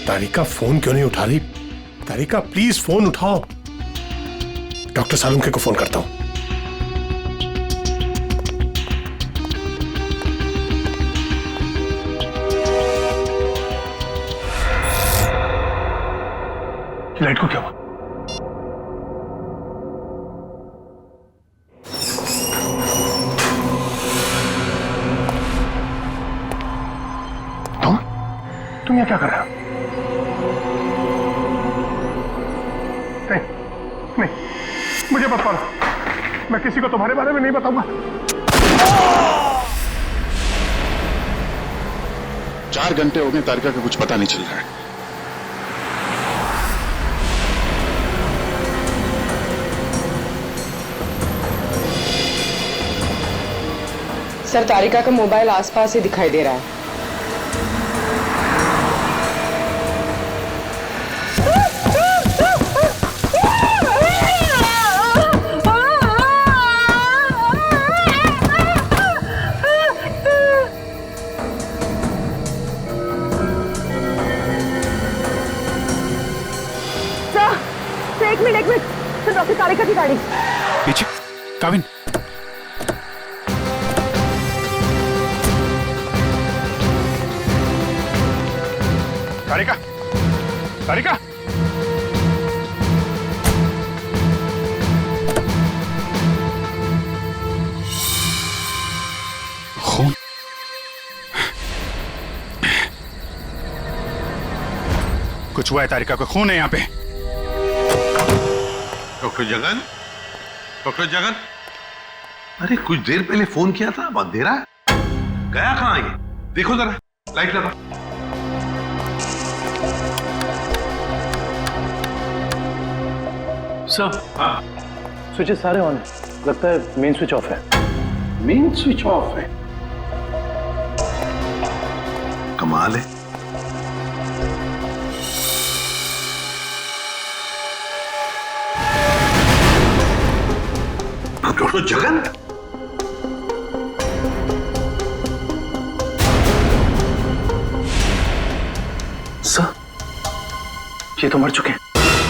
तारिका phone क्यों नहीं उठा रही? तारिका प्लीज फोन उठाओ। डॉक्टर सालुंखे को फोन करता हूं। लाइट को क्या हुआ? तुम यहाँ क्या कर रहे हो? नहीं, मुझे मत मारो। मैं किसी को तुम्हारे बारे में नहीं बताऊंगा। 4 घंटे हो गए, तारिका का कुछ पता नहीं चल रहा है। सर, तारिका का मोबाइल आसपास ही दिखाई दे रहा है। एक मिनट सर, डॉक्टर तारिका की गाड़ी पीछे। काविन, तारिका, तारिका, खून। कुछ हुआ है, तारिका को खून है यहाँ पे। डॉक्टर जगन, डॉक्टर जगन, अरे कुछ देर पहले फोन किया था, अब अंधेरा है, गया कहाँ ये? देखो जरा, लाइट लगा। सर, हाँ, स्विचेस सारे ऑन है। लगता है मेन स्विच ऑफ है। मेन स्विच ऑफ है? कमाल है। डॉक्टर जगन, सर, ये तो मर चुके हैं।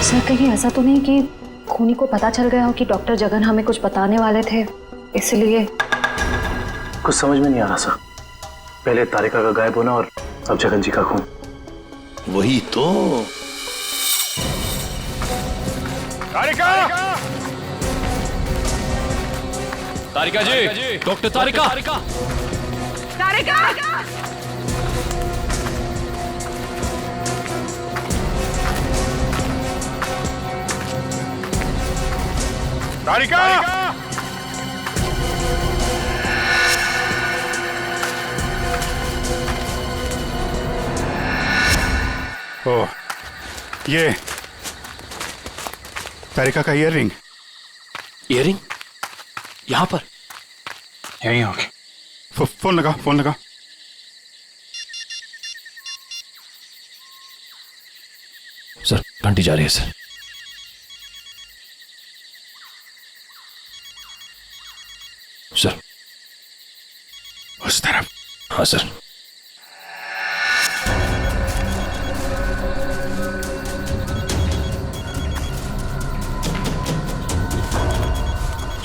सर, कहीं ऐसा तो नहीं कि खूनी को पता चल गया हो कि डॉक्टर जगन हमें कुछ बताने वाले थे, इसलिए? कुछ समझ में नहीं आ रहा सर। पहले तारिका का गायब होना और अब जगन जी का खून। वही तो। तारिका! तारिका जी, डॉक्टर तारिका। तारिका! तारिका! ओ, ये तारिका का ईयररिंग। ईयररिंग यहाँ पर? यहीं होगी। फोन लगा, फोन लगा। सर, घंटी जा रही है सर। सर, उस तरफ। हाँ सर।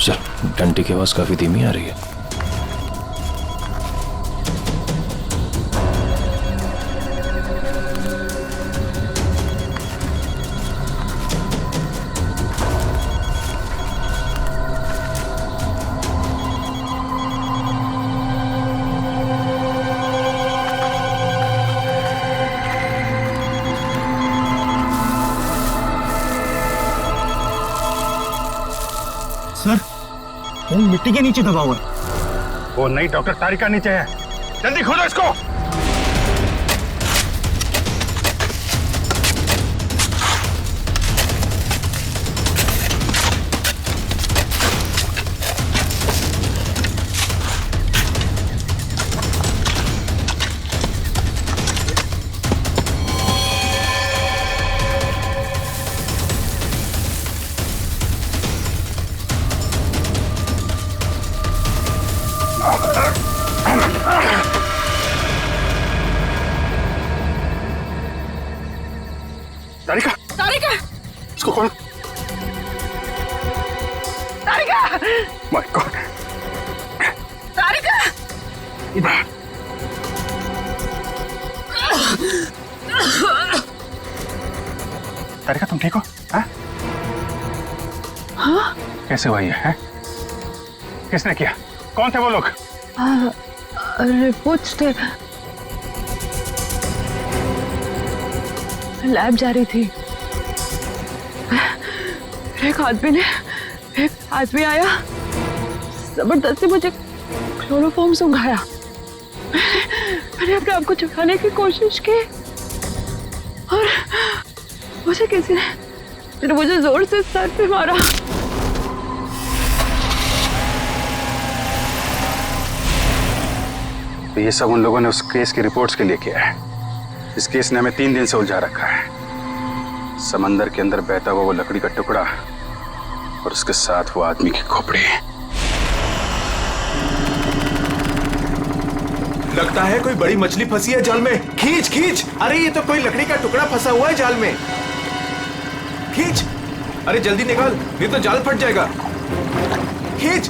सर, घंटी की आवाज काफी धीमी आ रही है। सर, वो मिट्टी के नीचे दबा हुआ है। वो नहीं, डॉक्टर तारिका नीचे है। जल्दी खोदो इसको। खोल। तारिका! My God. तारिका! तारिका तुम ठीक हो? हाँ? कैसे हुआ ये है? किसने किया? कौन थे वो लोग? रिपोर्ट्स थे, लैब जा रही थी। एक आदमी आया, जबरदस्ती मुझे क्लोरोफॉर्म सुंघाया। मैंने अपने आप को छुड़ाने की कोशिश की और मुझे किसी ने मुझे जोर से सर पे मारा। तो ये सब उन लोगों ने उस केस की रिपोर्ट्स के लिए किया है। इस केस ने हमें 3 दिन से उलझा रखा है। समंदर के अंदर बहता हुआ वो लकड़ी का टुकड़ा और उसके साथ वो आदमी की खोपड़ी। लगता है कोई बड़ी मछली फंसी है जाल में। खींच खींच! अरे ये तो कोई लकड़ी का टुकड़ा फंसा हुआ है जाल में। खींच! अरे जल्दी निकाल, नहीं तो जाल फट जाएगा। खींच!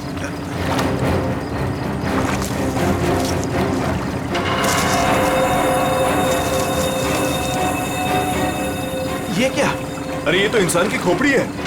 ये क्या? अरे ये तो इंसान की खोपड़ी है।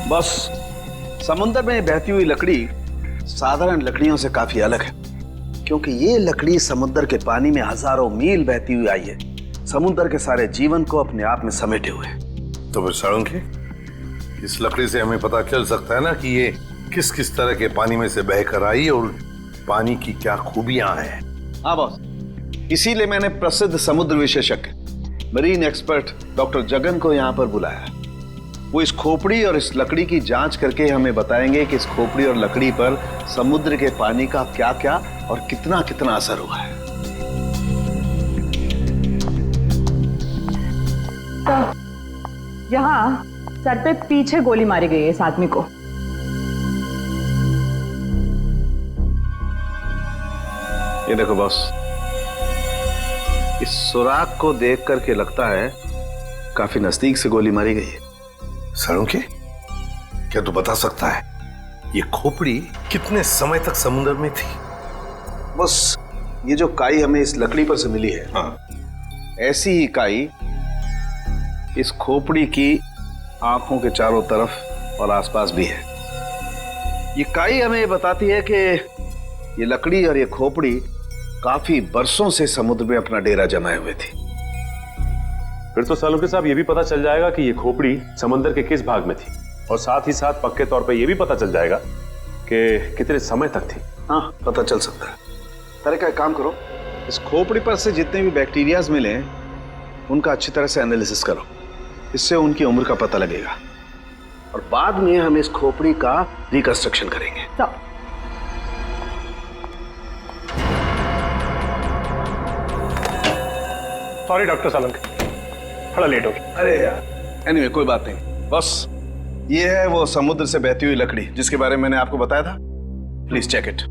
बस समुद्र में बहती हुई लकड़ी साधारण लकड़ियों से काफी अलग है, क्योंकि ये लकड़ी समुद्र के पानी में हजारों मील बहती हुई आई है, समुद्र के सारे जीवन को अपने आप में समेटे हुए। तो फिर साळुंखे, इस लकड़ी से हमें पता चल सकता है ना कि ये किस किस तरह के पानी में से बहकर आई और पानी की क्या खूबियां हैं। हाँ बॉस, इसीलिए मैंने प्रसिद्ध समुद्र विशेषज्ञ मरीन एक्सपर्ट डॉक्टर जगन को यहाँ पर बुलाया। वो इस खोपड़ी और इस लकड़ी की जांच करके हमें बताएंगे कि इस खोपड़ी और लकड़ी पर समुद्र के पानी का क्या क्या और कितना कितना असर हुआ है। तो यहाँ सर पे पीछे गोली मारी गई है इस आदमी को। ये देखो बॉस, इस सुराग को देख करके लगता है काफी नजदीक से गोली मारी गई है। साळुंखे, क्या तू बता सकता है ये खोपड़ी कितने समय तक समुद्र में थी? बस ये जो काई हमें इस लकड़ी पर से मिली है, हाँ, ऐसी ही काई इस खोपड़ी की आंखों के चारों तरफ और आसपास भी है। ये काई हमें ये बताती है कि ये लकड़ी और ये खोपड़ी काफी बरसों से समुद्र में अपना डेरा जमाए हुए थी। फिर तो साळुंखे साहब ये भी पता चल जाएगा कि ये खोपड़ी समंदर के किस भाग में थी, और साथ ही साथ पक्के तौर पे ये भी पता चल जाएगा कि कितने समय तक थी। हाँ, पता चल सकता है। तारिका, एक काम करो, इस खोपड़ी पर से जितने भी बैक्टीरियाज मिले उनका अच्छी तरह से एनालिसिस करो, इससे उनकी उम्र का पता लगेगा और बाद में हम इस खोपड़ी का रिकंस्ट्रक्शन करेंगे। सॉरी डॉक्टर साळुंखे, थोड़ा लेट हो गया। अरे यार, एनीवे कोई बात नहीं। बस ये है वो समुद्र से बहती हुई लकड़ी जिसके बारे में मैंने आपको बताया था। Please check it.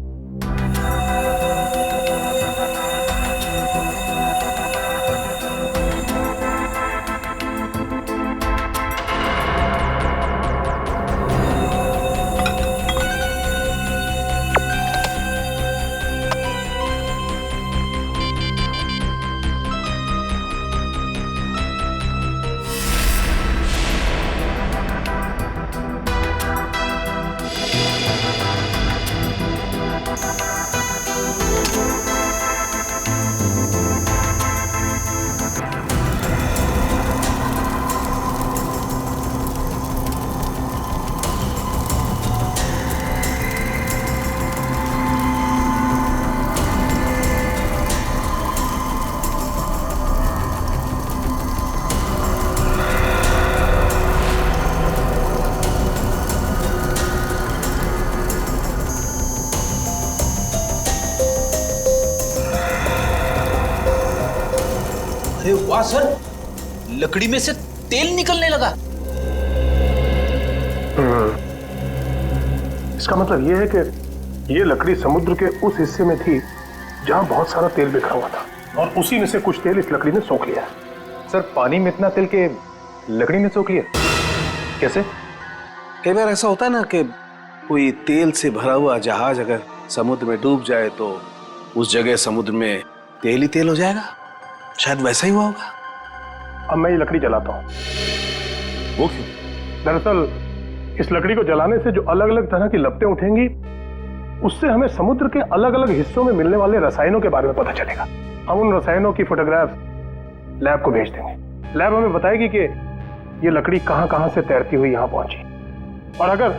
वाह सर, लकड़ी में से तेल निकलने लगा। इसका मतलब ये है कि ये लकड़ी समुद्र के उस हिस्से में थी जहां बहुत सारा तेल बिखरा हुआ था, और उसी में से कुछ तेल इस लकड़ी ने सोख लिया। सर पानी में इतना तेल के लकड़ी ने सोख लिया, कैसे? कई बार ऐसा होता है ना कि कोई तेल से भरा हुआ जहाज अगर समुद्र में डूब जाए तो उस जगह समुद्र में तेल ही तेल हो जाएगा। शायद वैसा ही हुआ होगा। अब मैं ये लकड़ी जलाता हूँ। वो क्यों? दरअसल इस लकड़ी को जलाने से जो अलग अलग तरह की लपटें उठेंगी, उससे हमें समुद्र के अलग अलग हिस्सों में मिलने वाले रसायनों के बारे में पता चलेगा। हम उन रसायनों की फोटोग्राफ लैब को भेज देंगे। लैब हमें बताएगी कि ये लकड़ी कहां कहां से तैरती हुई यहां पहुंची, और अगर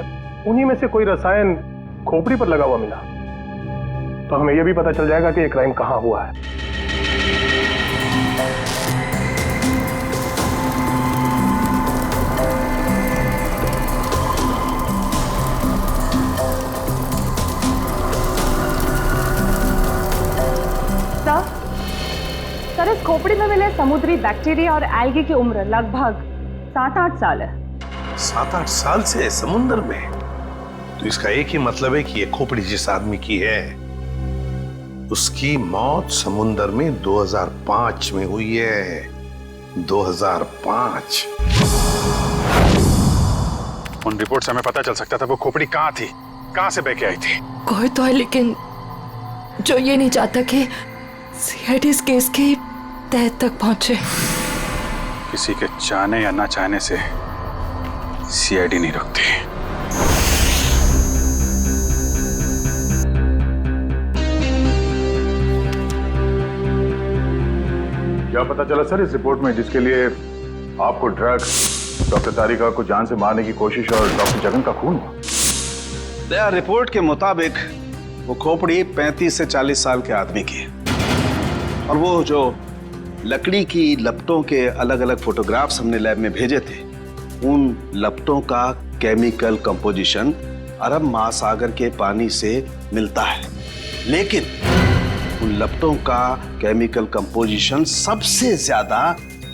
उन्हीं में से कोई रसायन खोपड़ी पर लगा हुआ मिला तो हमें यह भी पता चल जाएगा कि ये क्राइम कहां हुआ है। सर, इस खोपड़ी में मिले समुद्री बैक्टीरिया और एल्गी की उम्र लगभग 7-8 साल है। 7-8 साल से समुद्र में? तो इसका एक ही मतलब है कि ये खोपड़ी जिस आदमी की है उसकी मौत समुद्र में 2005 में हुई है। 2005। उन रिपोर्ट से हमें पता चल सकता था वो खोपड़ी कहां थी, कहां से बह के आई थी। कोई तो है लेकिन जो ये नहीं चाहता कि सीआईडी इस केस की तह तक पहुंचे। किसी के चाहने या ना चाहने से सीआईडी नहीं रुकती। क्या पता चला सर इस रिपोर्ट में, जिसके लिए आपको ड्रग्स, डॉक्टर तारिका को जान से मारने की कोशिश और डॉक्टर जगन का खून हुआ? दया रिपोर्ट के मुताबिक वो खोपड़ी 35 से 40 साल के आदमी की है, और वो जो लकड़ी की लपटों के अलग अलग फोटोग्राफ्स हमने लैब में भेजे थे, उन लपटों का केमिकल कंपोजिशन अरब महासागर के पानी से मिलता है, लेकिन उन लपटों का केमिकल कंपोजिशन सबसे ज्यादा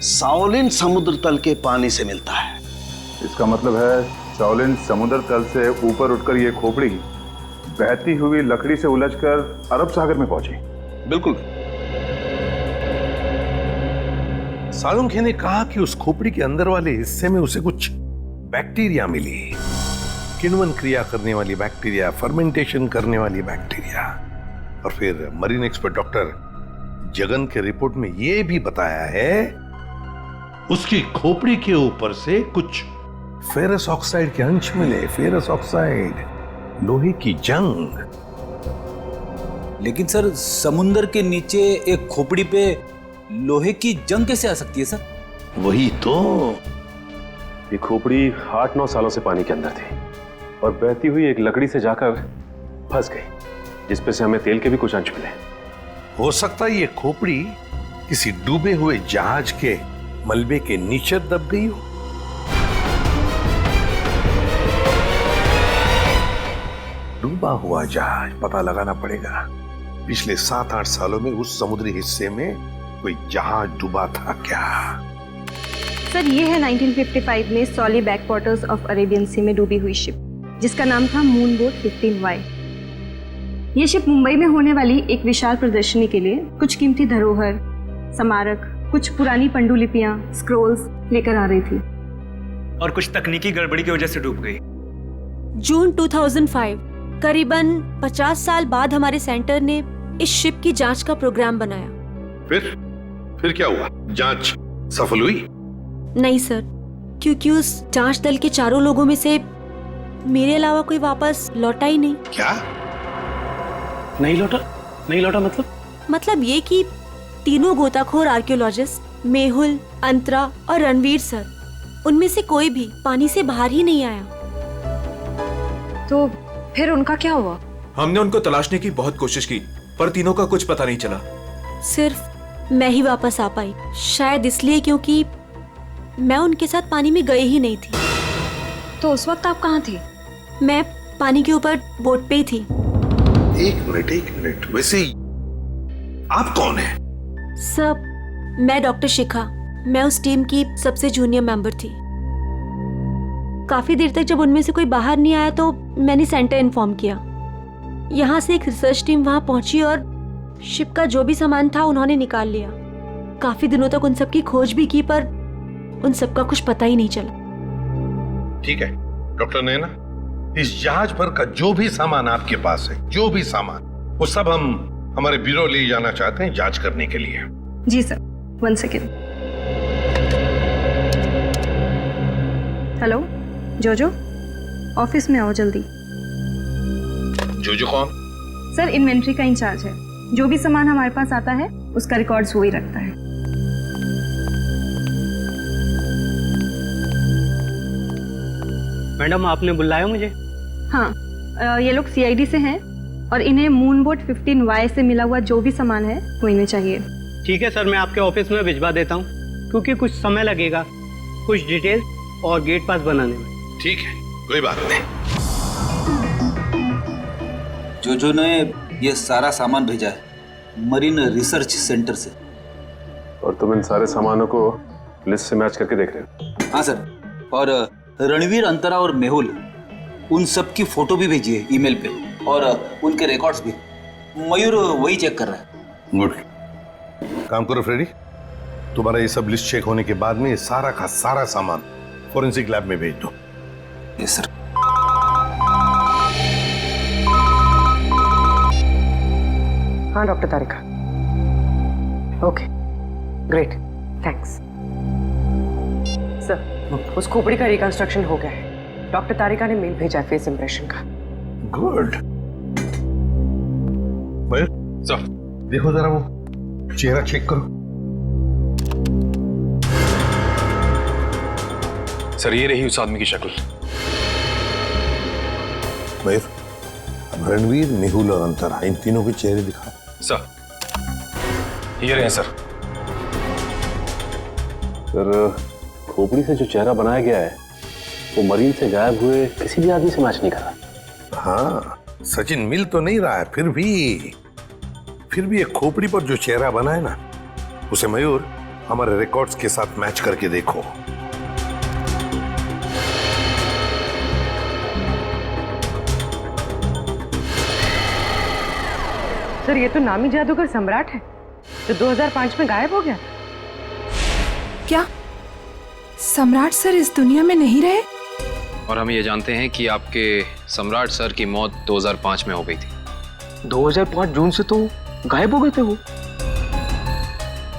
साओलिन समुद्र तल के पानी से मिलता है। इसका मतलब है साओलिन समुद्र तल से ऊपर उठकर ये खोपड़ी बहती हुई लकड़ी से उलझकर अरब सागर में पहुंची। बिल्कुल। सालुंखे ने कहा कि उस खोपड़ी के अंदर वाले हिस्से में उसे कुछ बैक्टीरिया मिली, किण्वन क्रिया करने वाली बैक्टीरिया, फर्मेंटेशन करने वाली बैक्टीरिया। और फिर मरीन एक्सपर्ट डॉक्टर जगन के रिपोर्ट में यह भी बताया है उसकी खोपड़ी के ऊपर से कुछ फेरस ऑक्साइड के अंश मिले। फेरस ऑक्साइड, लोहे की जंग। लेकिन सर, समुंदर के नीचे एक खोपड़ी पे लोहे की जंग कैसे आ सकती है सर? वही तो। ये खोपड़ी 8-9 सालों से पानी के अंदर थी और बहती हुई एक लकड़ी से जाकर फंस गई, जिसपे से हमें तेल के भी कुछ अंश मिले। हो सकता है ये खोपड़ी किसी डूबे हुए जहाज के मलबे के नीचे दब गई हो। डूबा हुआ जहाज, पता लगाना पड़ेगा पिछले 7-8 सालों में उस समुद्री हिस्से में कोई जहाज डूबा था क्या। सर, ये है 1955 में सॉली बैकवाटर्स ऑफ अरेबियन सी में डूबी हुई शिप, जिसका नाम था मूनबोट 15Y। ये शिप मुंबई में होने वाली एक विशाल प्रदर्शनी के लिए कुछ कीमती धरोहर, स्मारक, कुछ पुरानी पंडुलिपियां, स्क्रोल्स लेकर आ रही थी, और कुछ तकनीकी गड़बड़ी की वजह से डूब गई। जून 2005, करीबन 50 साल बाद हमारे सेंटर ने इस शिप की जांच का प्रोग्राम बनाया। फिर क्या हुआ? जांच सफल हुई? नहीं सर, क्योंकि उस जांच दल के चारों लोगों में से मेरे अलावा कोई वापस लौटा ही नहीं। क्या? नहीं लौटा मतलब ये कि तीनों गोताखोर आर्कियोलॉजिस्ट, मेहुल, अंतरा और रणवीर सर, उनमें से कोई भी पानी से बाहर ही नहीं आया। तो फिर उनका क्या हुआ? हमने उनको तलाशने की बहुत कोशिश की, पर तीनों का कुछ पता नहीं चला। सिर्फ मैं ही वापस आ पाई, शायद इसलिए क्योंकि मैं उनके साथ पानी में गई ही नहीं थी। तो उस वक्त आप कहाँ थे? मैं पानी के ऊपर बोट पे ही थी। एक मिनट, वैसे आप कौन है? सब मैं डॉक्टर शिखा, मैं उस टीम की सबसे जूनियर मेंबर थी। काफी देर तक जब उनमें से कोई बाहर नहीं आया तो मैंने सेंटर इन्फॉर्म किया। यहाँ से एक रिसर्च टीम वहां पहुंची और शिप का जो भी सामान था उन्होंने निकाल लिया। काफी दिनों तक उन सब की खोज भी की पर उन सब का कुछ पता ही नहीं चला। ठीक है डॉक्टर नैना, इस जहाज पर का जो भी सामान आपके पास है, जो भी सामान, वो सब हम हमारे ब्यूरो ले जाना चाहते हैं जांच करने के लिए। जी सर, 1 सेकेंड। हेलो जोजो, ऑफिस में आओ जल्दी। जोजो कौन? सर इन्वेंट्री का इंचार्ज है। जो भी सामान हमारे पास आता है उसका रिकॉर्ड्स वो ही रखता है। मैडम आपने बुलाया मुझे? हाँ, ये लोग सीआईडी से हैं और इन्हें मूनबोट 15Y से मिला हुआ जो भी सामान है वो इन्हें चाहिए। ठीक है सर, मैं आपके ऑफिस में भिजवा देता हूँ, क्योंकि कुछ समय लगेगा कुछ डिटेल और गेट पास बनाने में। ठीक है, कोई बात नहीं। जो ने ये सारा सामान भेजा है मरीन रिसर्च सेंटर से। और तुम इन सारे सामानों को लिस्ट से मैच करके देख रहे हो? हाँ सर, और रणवीर, अंतरा और मेहुल, उन सब की फोटो भी भेजी है ईमेल पे, और उनके रिकॉर्ड्स भी। मयूर वही चेक कर रहा है। गुड काम करो फ्रेडी, तुम्हारा ये सब लिस्ट चेक होने के बाद में ये सारा का सारा सामान फोरेंसिक लैब में भेज दो। Yes sir. हाँ डॉक्टर तारिका, ओके ग्रेट, थैंक्स सर। उस खोपड़ी का रिकंस्ट्रक्शन हो गया है। डॉक्टर तारिका ने मेल भेजा है फेस इंप्रेशन का। गुड। सर देखो जरा वो चेहरा चेक करो। सर ये रही उस आदमी की शक्ल। मयूर, अब रणवीर, मेहुल और अंतरा, इन तीनों के चेहरे दिखा। सर ये रहे सर। सर खोपड़ी से जो चेहरा बनाया गया है वो मरीन से गायब हुए किसी भी आदमी से मैच नहीं कर रहा। हाँ सचिन, मिल तो नहीं रहा है, फिर भी एक खोपड़ी पर जो चेहरा बना है ना, उसे मयूर हमारे रिकॉर्ड्स के साथ मैच करके देखो। सर ये तो नामी जादूगर सम्राट है जो 2005 में गायब हो गया। क्या सम्राट सर इस दुनिया में नहीं रहे? और हम ये जानते हैं कि आपके सम्राट सर की मौत 2005 में हो गई थी। 2005 जून से तो गायब हो गए थे वो।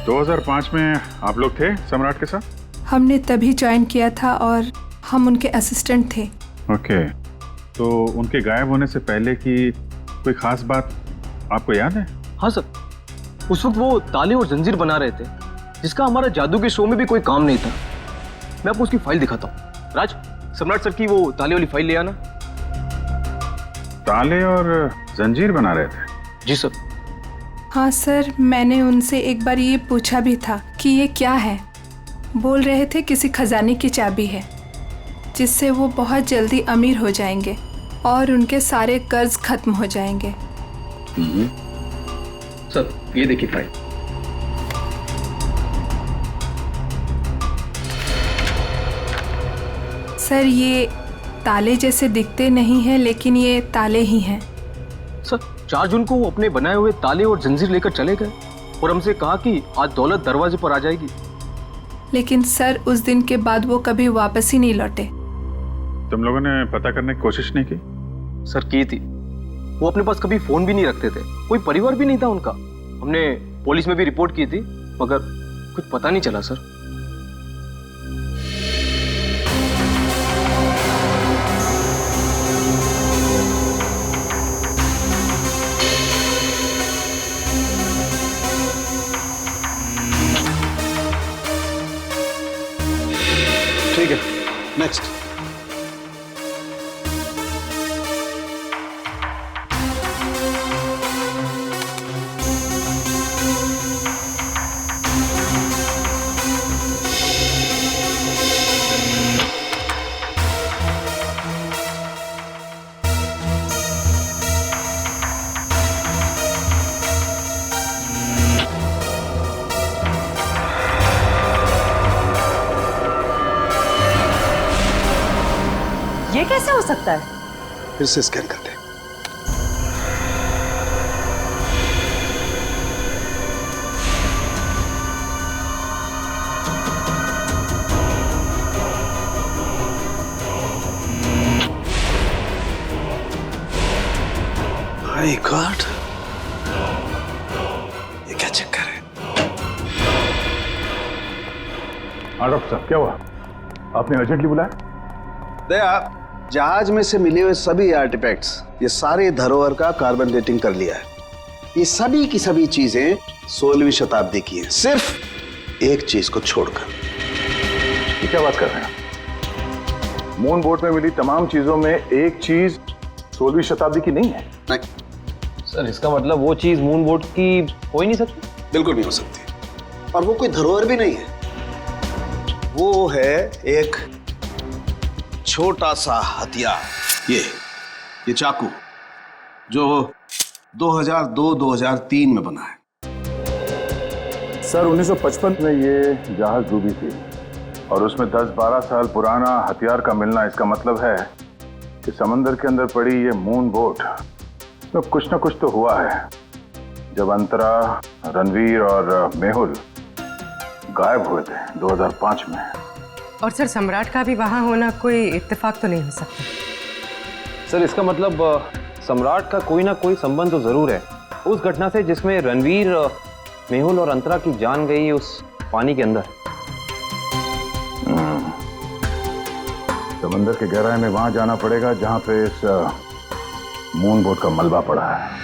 2005 में आप लोग थे सम्राट के साथ? हमने तभी ज्वाइन किया था और हम उनके असिस्टेंट थे। ओके, तो उनके गायब होने से पहले की कोई खास बात आपको याद है? हाँ सर, उस वक्त वो ताले और जंजीर बना रहे थे, जिसका हमारा जादू के शो में भी कोई काम नहीं था। मैं आपको उसकी फाइल दिखाता हूँ। राज, सम्राट सर की वो ताले वाली फाइल ले आना। ताले और जंजीर बना रहे थे? जी सर। हाँ सर, मैंने उनसे एक बार ये पूछा भी था कि ये क्या है। बोल रहे थे किसी खजाने की चाबी है जिससे वो बहुत जल्दी अमीर हो जाएंगे और उनके सारे कर्ज खत्म हो जाएंगे। सर ये देखिए फाइल। सर ये ताले जैसे दिखते नहीं हैं, लेकिन ये ताले ही हैं। सर 4 जून को वो अपने बनाए हुए ताले और जंजीर लेकर चले गए और हमसे कहा कि आज दौलत दरवाजे पर आ जाएगी। लेकिन सर उस दिन के बाद वो कभी वापस ही नहीं लौटे। तुम लोगों ने पता करने की कोशिश नहीं की? सर की थी। वो अपने पास कभी फोन भी नहीं रखते थे, कोई परिवार भी नहीं था उनका। हमने पुलिस में भी रिपोर्ट की थी मगर कुछ पता नहीं चला सर। ठीक है, नेक्स्ट। ये कैसे हो सकता है? फिर से स्कैन करते हैं। माय गॉड, ये क्या चक्कर है? हाँ डॉक्टर साहब, क्या हुआ? आपने अर्जेंटली बुलाया? दया, जहाज में से मिले हुए सभी आर्टिफैक्ट्स, ये सारे धरोहर का कार्बन डेटिंग कर लिया है। ये सभी की सभी चीजें 16वीं शताब्दी की हैं, सिर्फ एक चीज को छोड़कर। ये क्या बात कर रहे हैं? मून बोट में मिली तमाम चीजों में एक चीज 16वीं शताब्दी की नहीं है? नहीं सर, इसका मतलब वो चीज मून बोट की हो ही नहीं सकती? बिल्कुल नहीं हो सकती, और वो कोई धरोहर भी नहीं है। वो है एक छोटा सा हथियार, ये चाकू, जो 2002-2003 में बना है। सर 1955 में ये जहाज डूबी थी और उसमें 10-12 साल पुराना हथियार का मिलना, इसका मतलब है कि समंदर के अंदर पड़ी ये मून बोट में कुछ ना कुछ तो हुआ है। जब अंतरा, रणवीर और मेहुल गायब हुए थे 2005 में। और सर, सम्राट का भी वहां होना कोई इत्तेफाक तो नहीं हो सकता? सर, इसका मतलब सम्राट का कोई ना कोई संबंध तो जरूर है उस घटना से जिसमें रणवीर, मेहुल और अंतरा की जान गई उस पानी के अंदर। समंदर के गहराई में वहां जाना पड़ेगा जहां पे इस मून बोट का मलबा पड़ा है।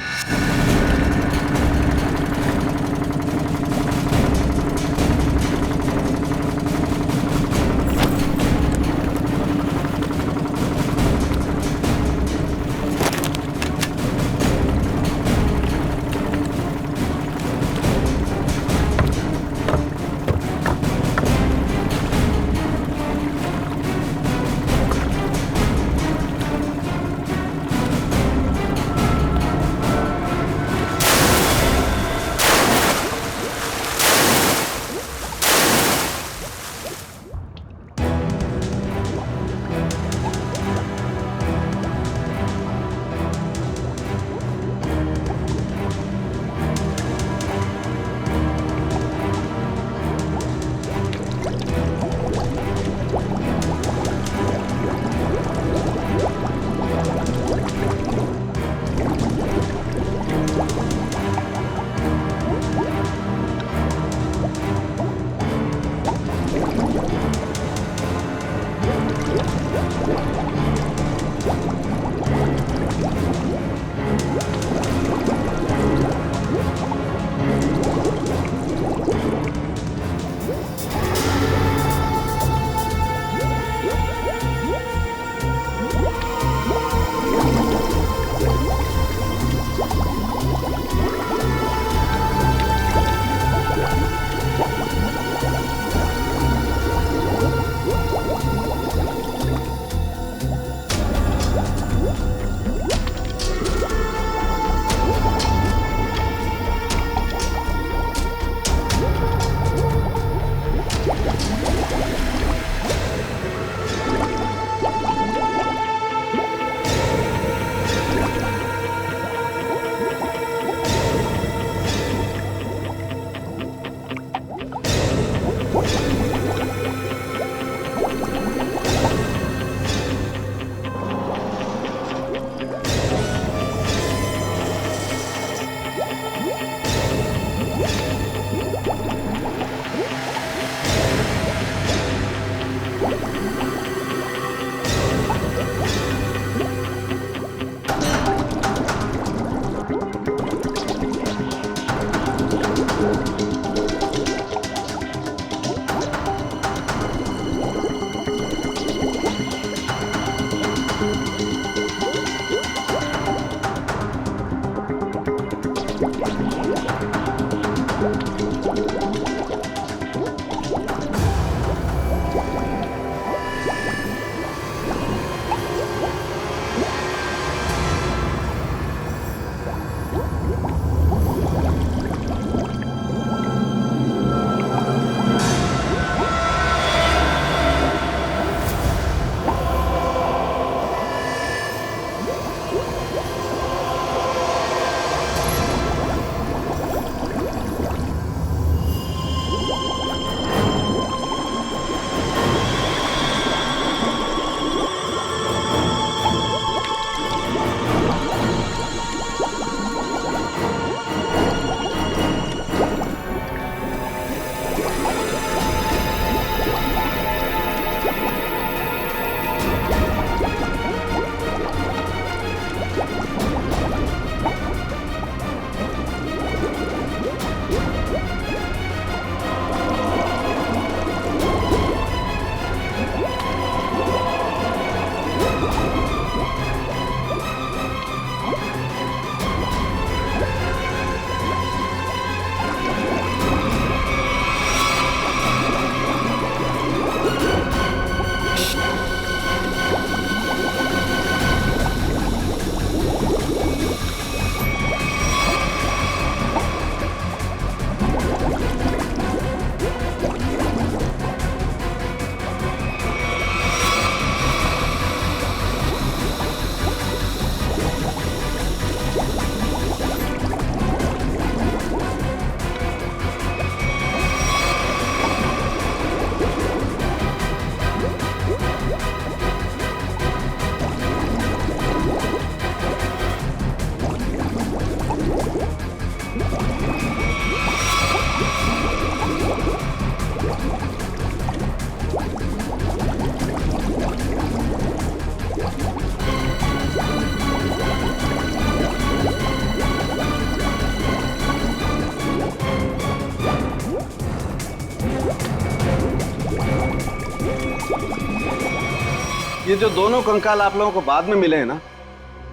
ये जो दोनों कंकाल आप लोगों को बाद में मिले हैं ना,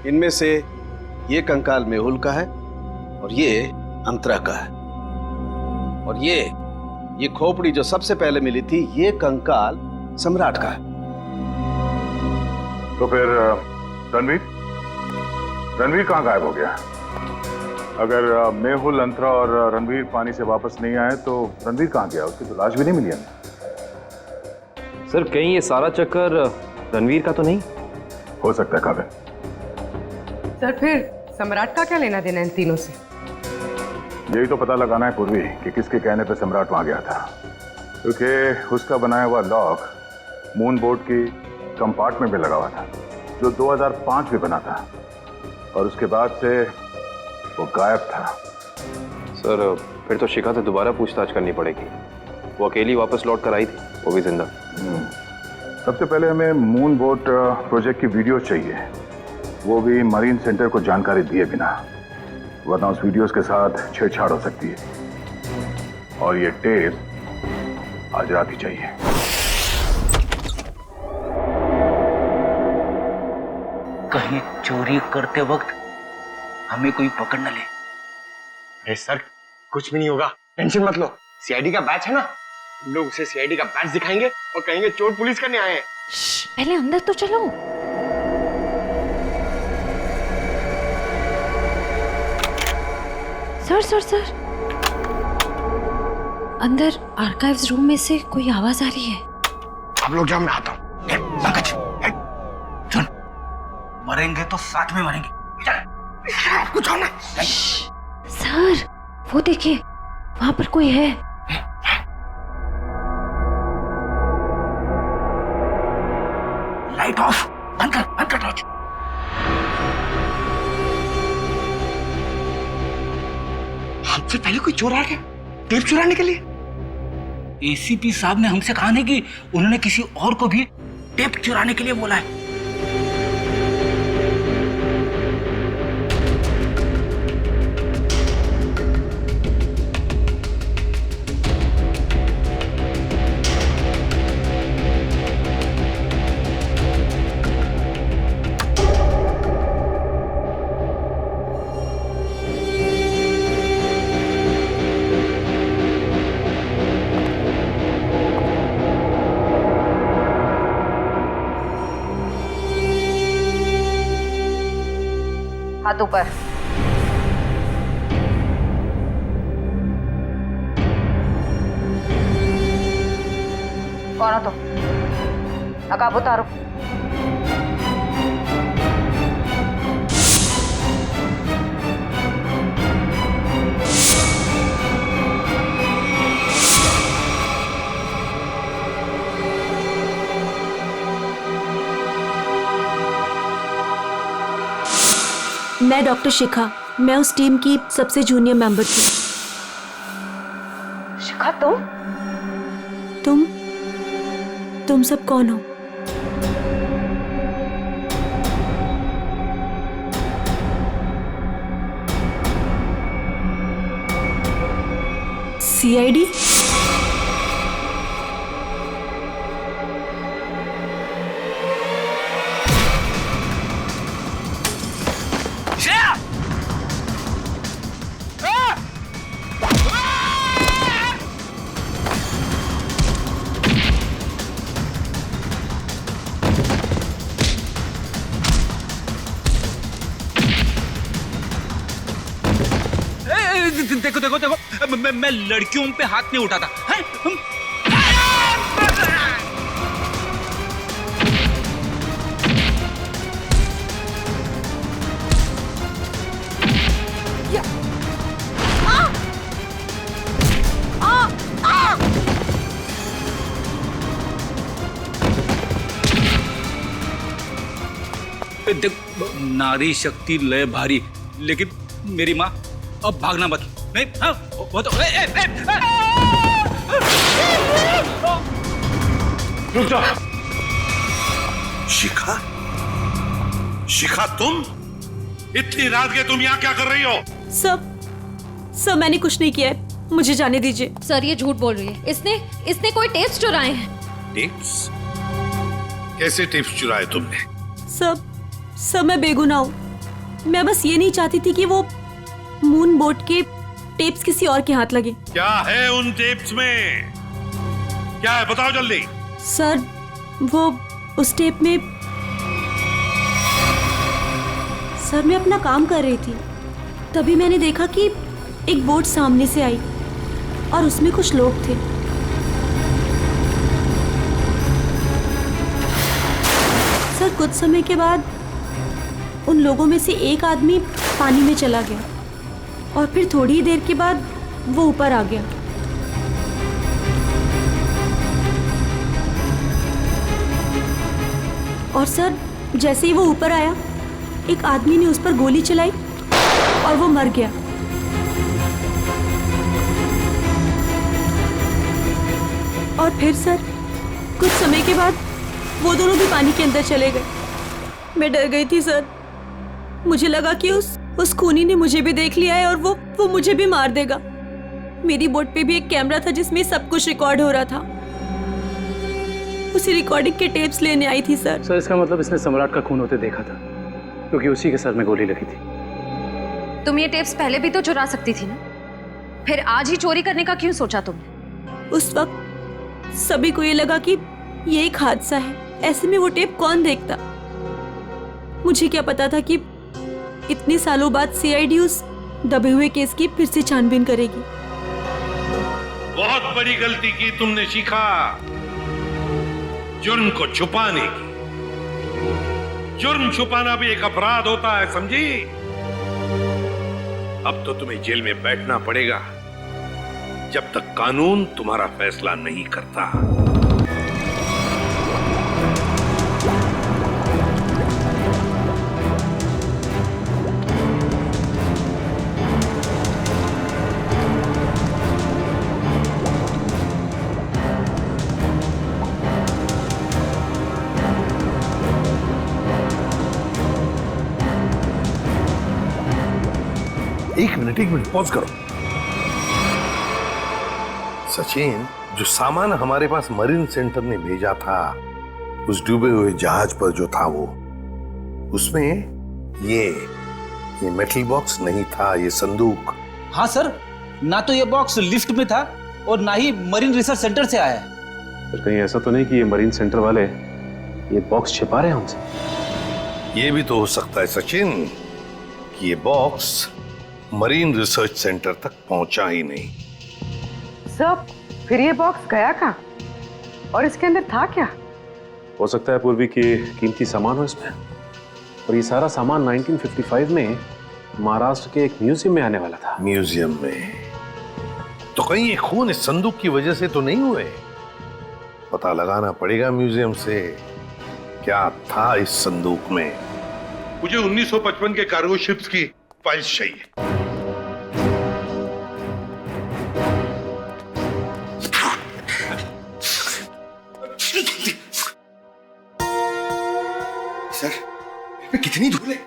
इनमें से ये कंकाल मेहुल का है और ये अंतरा का है। और ये खोपड़ी जो सबसे पहले मिली थी, ये कंकाल सम्राट का है। तो फिर रणवीर कहाँ गायब हो गया? अगर मेहुल, अंतरा और रणवीर पानी से वापस नहीं आए तो रणवीर कहाँ गया? उसकी तो लाश भी नहीं मिली हमें। सर कहीं ये सारा चक्कर रणवीर का तो नहीं? हो सकता है काबिल। सर फिर सम्राट का क्या लेना देना इन तीनों से? यही तो पता लगाना है पूर्वी कि किसके कहने पे सम्राट वहां गया था, क्योंकि उसका बनाया हुआ लॉक मून बोर्ड की कंपार्टमेंट में लगा हुआ था, जो 2005 में बना था, और उसके बाद से वो गायब था। सर फिर तो शिखा से दोबारा पूछताछ करनी पड़ेगी। वो अकेली वापस लौट कर आई थी, वो भी जिंदा। सबसे पहले हमें मून बोट प्रोजेक्ट की वीडियो चाहिए, वो भी मरीन सेंटर को जानकारी दिए बिना, वरना उस वीडियोस के साथ छेड़छाड़ हो सकती है। और ये टेप आज रात ही चाहिए। कहीं चोरी करते वक्त हमें कोई पकड़ न ले। अरे सर कुछ भी नहीं होगा, टेंशन मत लो। सीआईडी का बैच है ना, लोग उसे सीआईडी का बैच दिखाएंगे और कहेंगे चोर पुलिस करने आए हैं। पहले अंदर तो चलो। सर अंदर आर्काइव्स रूम में से कोई आवाज आ रही है। आप लोग जाओ, मैं आता हूँ। सुन, मरेंगे तो साथ में मरेंगे। आपको जाओ ना। सर वो देखिए, वहां पर कोई है। लाइट ऑफ, अंदर टॉर्च। हमसे पहले कोई चोर आ गया टेप चुराने के लिए। एसीपी साहब ने हमसे कहा नहीं कि उन्होंने किसी और को भी टेप चुराने के लिए बोला है। हाथ ऊपर। कौन हो तुम? नकाब उतारो। मैं डॉक्टर शिखा, मैं उस टीम की सबसे जूनियर मेंबर थी। शिखा तुम सब कौन हो? सीआईडी? देखो मैं लड़कियों पे हाथ नहीं उठाता है? देख, नारी शक्ति लय भारी, लेकिन मेरी माँ अब भागना मत। नहीं, हाँ, वो तो रुक जा। शिखा तुम इतनी रात के तुम यहाँ क्या कर रही हो? सब मैंने कुछ नहीं किया है, मुझे जाने दीजिए। सर ये झूठ बोल रही है, इसने कोई टेप्स चुराए हैं। टेप्स? कैसे टिप्स चुराए तुमने? सब मैं बेगुनाह हूँ। मैं बस ये नहीं चाहती थी कि वो मून बोट के टेप्स किसी और के हाथ लगे। क्या है उन टेप्स में? क्या है बताओ जल्दी। सर वो उस टेप में सर मैं अपना काम कर रही थी, तभी मैंने देखा कि एक बोट सामने से आई और उसमें कुछ लोग थे। सर कुछ समय के बाद उन लोगों में से एक आदमी पानी में चला गया और फिर थोड़ी ही देर के बाद वो ऊपर आ गया। और सर जैसे ही वो ऊपर आया, एक आदमी ने उस पर गोली चलाई और वो मर गया। और फिर सर कुछ समय के बाद वो दोनों भी पानी के अंदर चले गए। मैं डर गई थी सर, मुझे लगा कि उस खूनी ने मुझे भी देख लिया है और वो मुझे भी मार देगा। मेरी बोट पे भी एक कैमरा था जिसमें सब कुछ रिकॉर्ड हो रहा था। उसी रिकॉर्डिंग के टेप्स लेने आई थी सर। सर इसका मतलब इसने सम्राट का खून होते देखा था, क्योंकि उसी के सर में गोली लगी थी। तुम ये टेप्स पहले भी तो चुरा सकती थी ना, फिर आज ही चोरी करने का क्यों सोचा तुमने? उस वक्त सभी को ये लगा कि ये एक हादसा है, ऐसे में वो टेप कौन देखता। मुझे क्या पता था कि इतने सालों बाद सीआईडी उस दबे हुए केस की फिर से छानबीन करेगी। बहुत बड़ी गलती की तुमने शिखा, जुर्म को छुपाने की। जुर्म छुपाना भी एक अपराध होता है, समझी? अब तो तुम्हें जेल में बैठना पड़ेगा जब तक कानून तुम्हारा फैसला नहीं करता। एक मिनट पॉज करो। सचिन, जो सामान हमारे पास मरीन सेंटर ने भेजा था उस डूबे हुए जहाज पर जो था वो, उसमें ये मेटल बॉक्स नहीं था, ये संदूक। हाँ सर, ना तो ये बॉक्स लिफ्ट में था और ना ही मरीन रिसर्च सेंटर से आया है। सर कहीं ऐसा तो नहीं कि ये मरीन सेंटर वाले ये बॉक्स छिपा रहे हैं हमसे? ये भी तो हो सकता है सचिन कि ये बॉक्स मरीन रिसर्च सेंटर तक पहुंचा ही नहीं। सब फिर ये बॉक्स गया कहाँ और इसके अंदर था क्या? हो सकता है पूर्वी कि कीमती सामान हो इसमें, और ये सारा सामान 1955 में महाराष्ट्र के एक म्यूजियम में आने वाला था। म्यूजियम में? तो कहीं ये खून इस संदूक की वजह से तो नहीं हुए? पता लगाना पड़ेगा म्यूजियम से क्या था इस संदूक में। मुझे 1955 के कार्गो शिप्स की फाइल्स चाहिए। सर कितनी धूल है?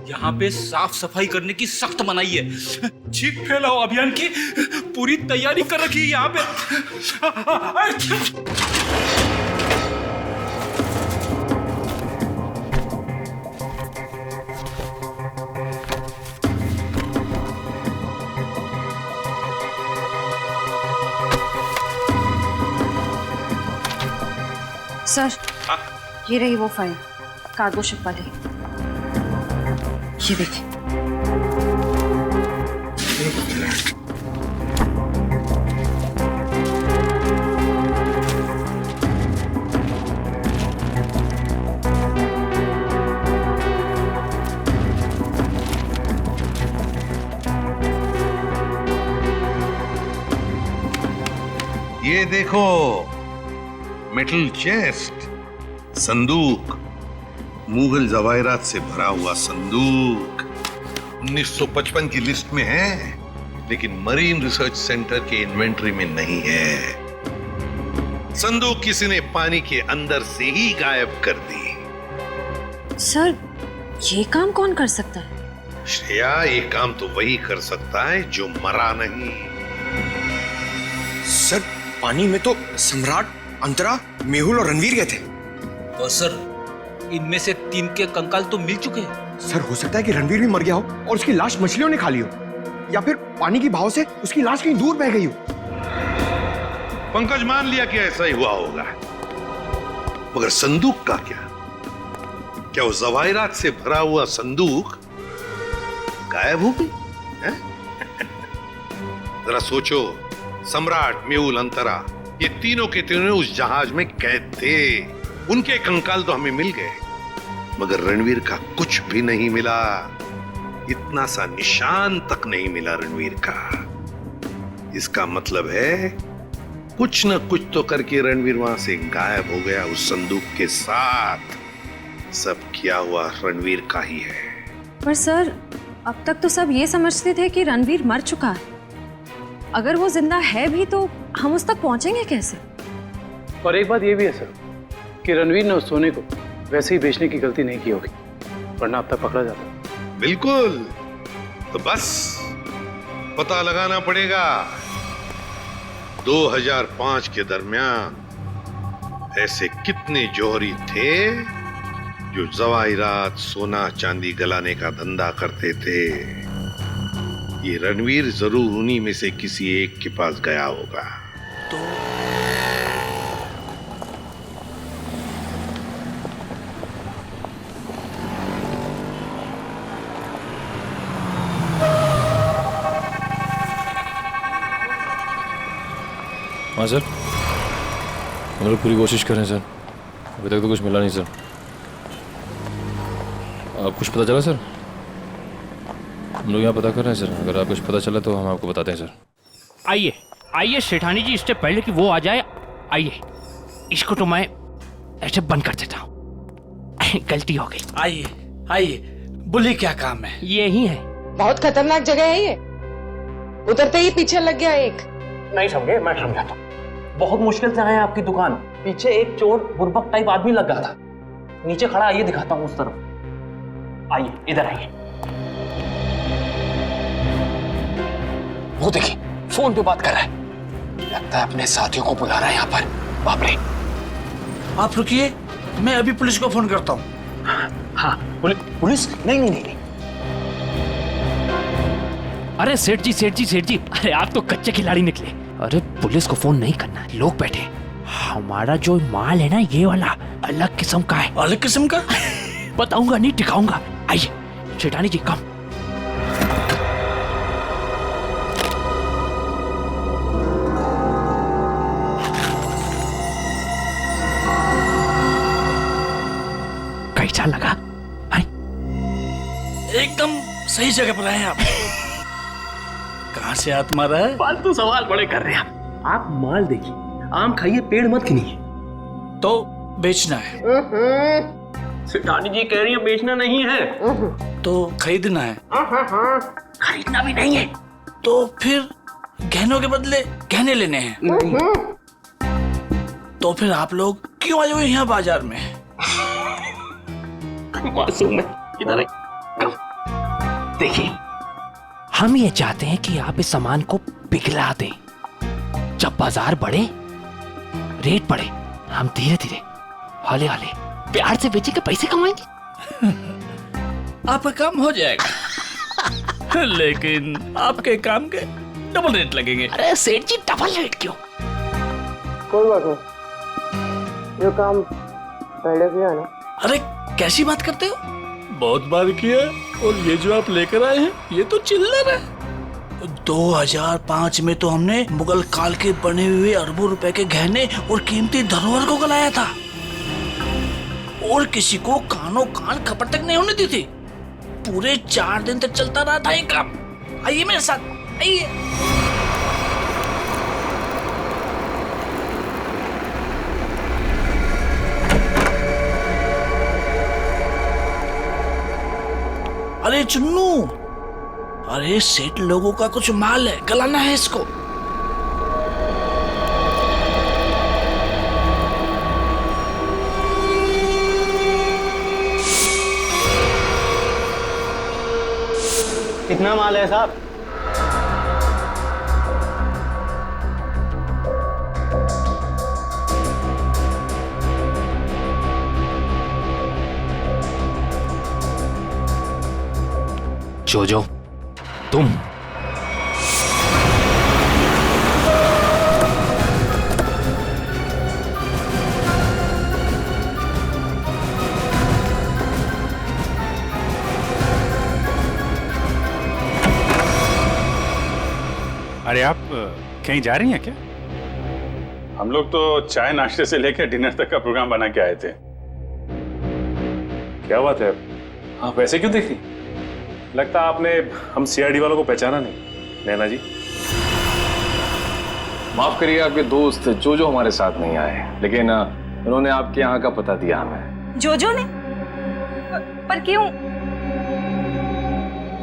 यहाँ पे साफ सफाई करने की सख्त मनाही है। चीख फैलाओ अभियान की पूरी तैयारी कर रखी है यहाँ पे। सर ये रही वो फाइल, कार्गो शिप वाली। ये देखिए। ये देखो, मेटल चेस्ट, संदूक, मुगल जवाहिरात से भरा हुआ संदूक 1955 की लिस्ट में है, लेकिन मरीन रिसर्च सेंटर के इन्वेंटरी में नहीं है। संदूक किसी ने पानी के अंदर से ही गायब कर दी। सर ये काम कौन कर सकता है? श्रेया, ये काम तो वही कर सकता है जो मरा नहीं। सर पानी में तो सम्राट, अंतरा, मेहुल और रणवीर गए थे। और सर इनमें से 3 के कंकाल तो मिल चुके हैं। सर हो सकता है कि रणवीर भी मर गया हो और उसकी लाश मछलियों ने खा ली हो, या फिर पानी की बहाव से उसकी लाश कहीं दूर बह गई हो। पंकज मान लिया कि ऐसा ही हुआ होगा, मगर संदूक का क्या? क्या वो जवाहिरात से भरा हुआ संदूक गायब हो गई? जरा सोचो, सम्राट, मेहुल, अंतरा, ये तीनों के तीनों उस जहाज में कैद थे। उनके कंकाल तो हमें मिल गए, मगर रणवीर का कुछ भी नहीं मिला। इतना सा निशान तक नहीं मिला रणवीर का। इसका मतलब है कुछ न कुछ तो करके रणवीर वहां से गायब हो गया उस संदूक के साथ। सब किया हुआ रणवीर का ही है। पर सर, अब तक तो सब ये समझते थे कि रणवीर मर चुका है। अगर वो जिंदा है भी तो हम उस तक पहुंचेंगे कैसे? और एक बात ये भी है सर कि रणवीर ने उस सोने को वैसे ही बेचने की गलती नहीं की होगी, वरना अब तक पकड़ा जाता। बिल्कुल, तो बस पता लगाना पड़ेगा 2005 के दरमियान ऐसे कितने जौहरी थे जो जवाहिरात, सोना चांदी गलाने का धंधा करते थे। ये रणवीर जरूर उन्हीं में से किसी एक के पास गया होगा। हाँ सर, हम लोग पूरी कोशिश कर रहे हैं सर, अभी तक तो कुछ मिला नहीं सर। आप कुछ पता चला सर? हम लोग यहाँ पता कर रहे हैं सर, अगर आप कुछ पता चला तो हम आपको बताते हैं सर। आइए आइए सेठानी जी, इससे पहले कि वो आ जाए, आइए इसको तो मैं ऐसे बंद कर देता हूँ। गलती हो गई। आइए आइए, बोलिए क्या काम है? ये ही है। बहुत खतरनाक जगह है ये, उतरते ही पीछे लग गया एक। नहीं समझे, मैं समझाता हूँ। बहुत मुश्किल से आए आपकी दुकान, पीछे एक चोर बुर्बक टाइप आदमी लग गया था, नीचे खड़ा। आइए दिखाता हूँ उस तरफ। आइए इधर आइए। वो देखिए फोन पे बात कर रहा है, लगता है अपने साथियों को बुला रहा है यहाँ पर। बाप रे। आप रुकिए, मैं अभी पुलिस को फोन करता हूँ। हाँ पुलिस? नहीं। अरे सेठ जी, अरे आप तो कच्चे खिलाड़ी निकले। अरे पुलिस को फोन नहीं करना, लोग बैठे। हमारा जो माल है ना, ये वाला अलग किस्म का है। अलग किस्म का? बताऊंगा नहीं, दिखाऊंगा। आइए सेठानी जी, कम। कैसा लगा? एकदम सही जगह पर आए आप। कहाँ से हाथ मारा है? फालतू सवाल बड़े कर रहे हैं आप। माल देखिए, आम खाइए, पेड़ मत गिनिए। तो बेचना है? सेठानी जी कह रही है बेचना नहीं है, तो खरीदना है। खरीदना भी नहीं है। तो फिर गहनों के बदले गहने लेने हैं। तो फिर आप लोग क्यों आए हुए यहाँ बाजार में? मासूम है, इधर देखिए, हम ये चाहते हैं कि आप इस सामान को पिघला दें। जब बाजार बढ़े, रेट बढ़े, हम धीरे धीरे हौले हौले प्यार से बेचेंगे, पैसे कमाएंगे। आपका काम हो जाएगा। लेकिन आपके काम के डबल रेट लगेंगे। अरे सेठ जी, डबल रेट क्यों? कोई बात नहीं, ये काम पहले किया ना। अरे कैसी बात करते हो? बहुत बार किया, और ये जो आप लेकर आए हैं, ये तो चिल्लर है। 2005 में तो हमने मुगल काल के बने हुए अरबों रुपए के गहने और कीमती धरोहर को गलाया था, और किसी को कानों कान खबर तक नहीं होने दी थी। पूरे 4 दिन तक चलता रहा था ये काम। आइए मेरे साथ, आइए। अरे चुन्नू, अरे सेठ लोगों का कुछ माल है, गलाना है इसको। कितना माल है साहब? जोजो, तुम अरे आप कहीं जा रही हैं क्या? हम लोग तो चाय नाश्ते से लेकर डिनर तक का प्रोग्राम बना के आए थे। क्या बात है, आप ऐसे क्यों देख रही? लगता आपने हम सीआईडी वालों को पहचाना नहीं। नैना जी, माफ करिए, आपके दोस्त जो हमारे साथ नहीं आए, लेकिन उन्होंने आपके यहाँ का पता दिया हमें। जोजो ने? पर क्यों?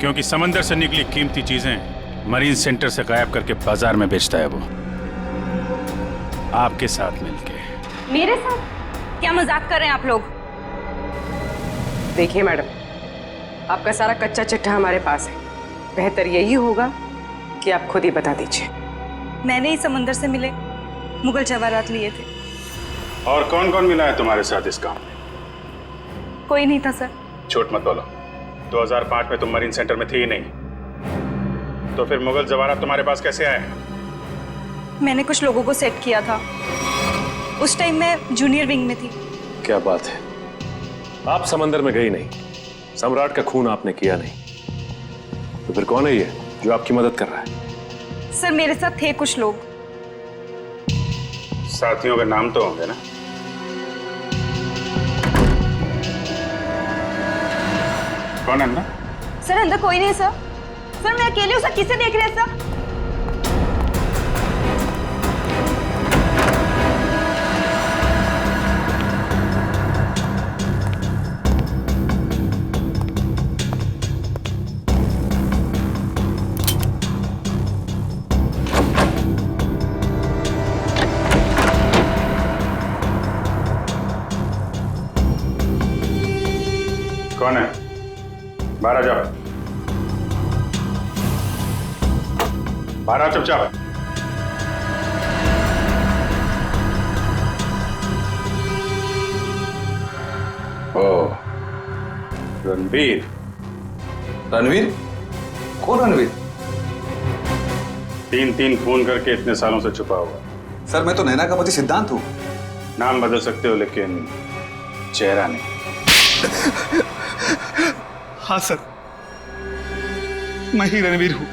क्योंकि समंदर से निकली कीमती चीजें मरीन सेंटर से गायब करके बाजार में बेचता है वो, आपके साथ मिलके। मेरे साथ? क्या मजाक कर रहे हैं आप लोग? देखिए मैडम, आपका सारा कच्चा चिट्ठा हमारे पास है। बेहतर यही होगा कि आप खुद ही बता दीजिए। मैंने ही समंदर से मिले मुगल जवाहरात लिए थे। और कौन कौन मिला है तुम्हारे साथ इस काम में? कोई नहीं था सर। झूठ मत बोलो, 2005 में तुम मरीन सेंटर में थी ही नहीं, तो फिर मुगल जवाहरात तुम्हारे पास कैसे आए? मैंने कुछ लोगों को सेट किया था। उस टाइम मैं जूनियर विंग में थी। क्या बात है, आप समंदर में गई नहीं, सम्राट का खून आपने किया नहीं, तो फिर कौन है ये जो आपकी मदद कर रहा है? सर मेरे साथ थे कुछ लोग। साथियों के नाम तो होंगे ना? कौन अंदर? सर अंदर कोई नहीं सर। सर मैं अकेले हूँ सर, किसे देख रहे हैं सर? कौन है? बाहर आ जाओ, बाहर आओ चुपचाप। ओ, रणवीर। रणवीर? कौन रणवीर? तीन फोन करके इतने सालों से छुपा हुआ। सर मैं तो नैना का पति सिद्धांत हूँ। नाम बदल सकते हो लेकिन चेहरा नहीं। हाँ सर, मैं ही रणवीर हूँ।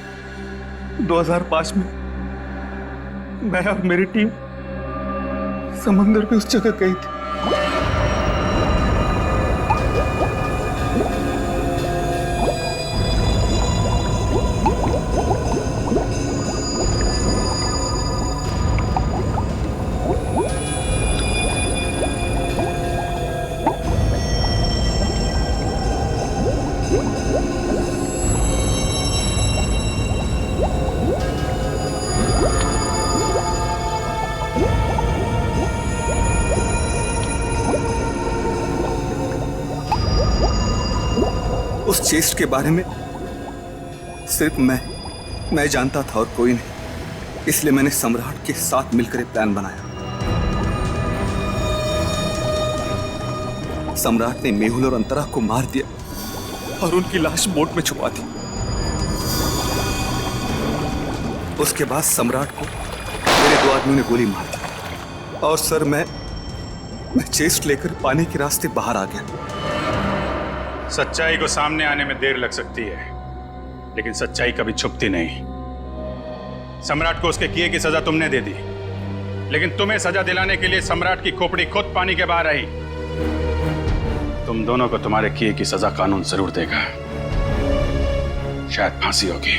2005 में मैं और मेरी टीम समंदर पे उस जगह गई थी। उस चेस्ट के बारे में सिर्फ मैं जानता था और कोई नहीं, इसलिए मैंने सम्राट के साथ मिलकर एक प्लान बनाया। सम्राट ने मेहुल और अंतरा को मार दिया और उनकी लाश बोट में छुपा दी। उसके बाद सम्राट को मेरे 2 आदमियों ने गोली मार दी और सर मैं चेस्ट लेकर पानी के रास्ते बाहर आ गया। सच्चाई को सामने आने में देर लग सकती है, लेकिन सच्चाई कभी छुपती नहीं। सम्राट को उसके किए की सजा तुमने दे दी, लेकिन तुम्हें सजा दिलाने के लिए सम्राट की खोपड़ी खुद पानी के बाहर आई। तुम दोनों को तुम्हारे किए की सजा कानून जरूर देगा, शायद फांसी होगी।